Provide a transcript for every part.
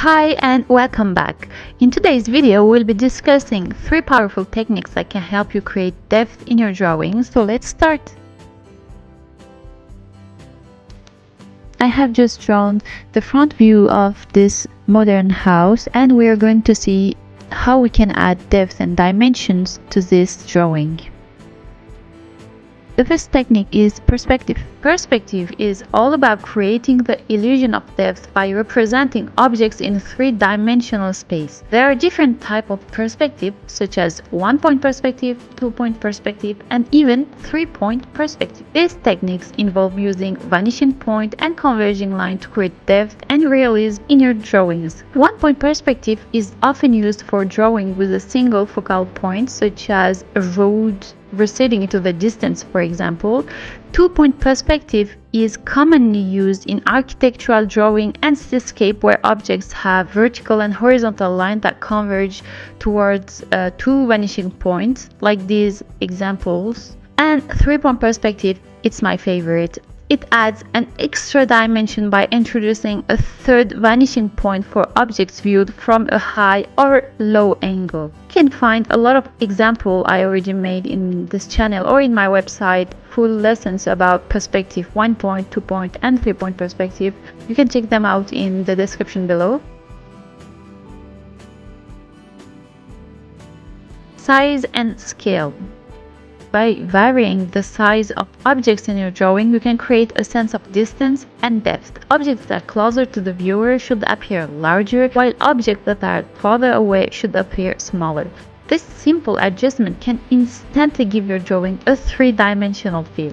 Hi and welcome back. In today's video, we'll be discussing 3 powerful techniques that can help you create depth in your drawings. So let's start. I have just drawn the front view of this modern house, and we are going to see how we can add depth and dimensions to this drawing. The first technique is perspective. Perspective is all about creating the illusion of depth by representing objects in 3-dimensional space. There are different types of perspective, such as 1-point perspective, 2-point perspective, and even 3-point perspective. These techniques involve using vanishing point and converging line to create depth and realism in your drawings. 1-point perspective is often used for drawing with a single focal point, such as a road receding into the distance, for example. 2-point perspective is commonly used in architectural drawing and cityscape, where objects have vertical and horizontal lines that converge towards 2 vanishing points, like these examples. And 3-point perspective, it's my favorite. It adds an extra dimension by introducing a third vanishing point for objects viewed from a high or low angle. You can find a lot of examples I already made in this channel or in my website, full lessons about perspective, 1-point, 2-point, and 3-point perspective. You can check them out in the description below. Size and scale. By varying the size of objects in your drawing, you can create a sense of distance and depth. Objects that are closer to the viewer should appear larger, while objects that are farther away should appear smaller. This simple adjustment can instantly give your drawing a 3-dimensional feel.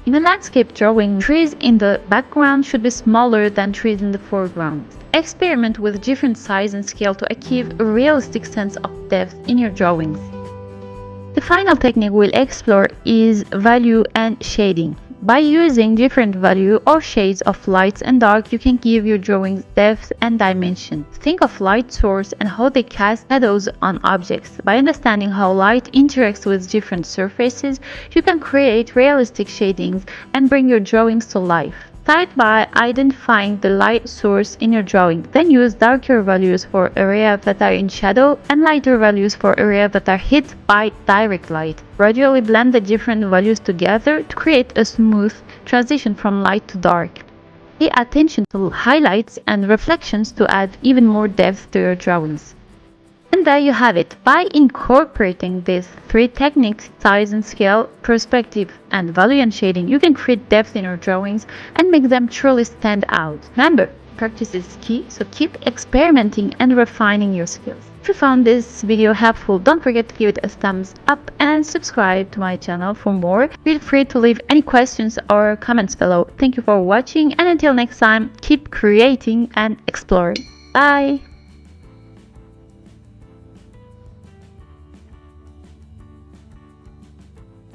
In a landscape drawing, trees in the background should be smaller than trees in the foreground. Experiment with different size and scale to achieve a realistic sense of depth in your drawings. The final technique we'll explore is value and shading. By using different value or shades of lights and dark, you can give your drawings depth and dimension. Think of light source and how they cast shadows on objects. By understanding how light interacts with different surfaces, you can create realistic shadings and bring your drawings to life. Start by identifying the light source in your drawing. Then use darker values for areas that are in shadow and lighter values for areas that are hit by direct light. Gradually blend the different values together to create a smooth transition from light to dark. Pay attention to highlights and reflections to add even more depth to your drawings. And there you have it. By incorporating these 3 techniques, size and scale, perspective, and value and shading, you can create depth in your drawings and make them truly stand out. Remember, practice is key, so keep experimenting and refining your skills. If you found this video helpful, don't forget to give it a thumbs up and subscribe to my channel for more. Feel free to leave any questions or comments below. Thank you for watching, and until next time, keep creating and exploring. Bye!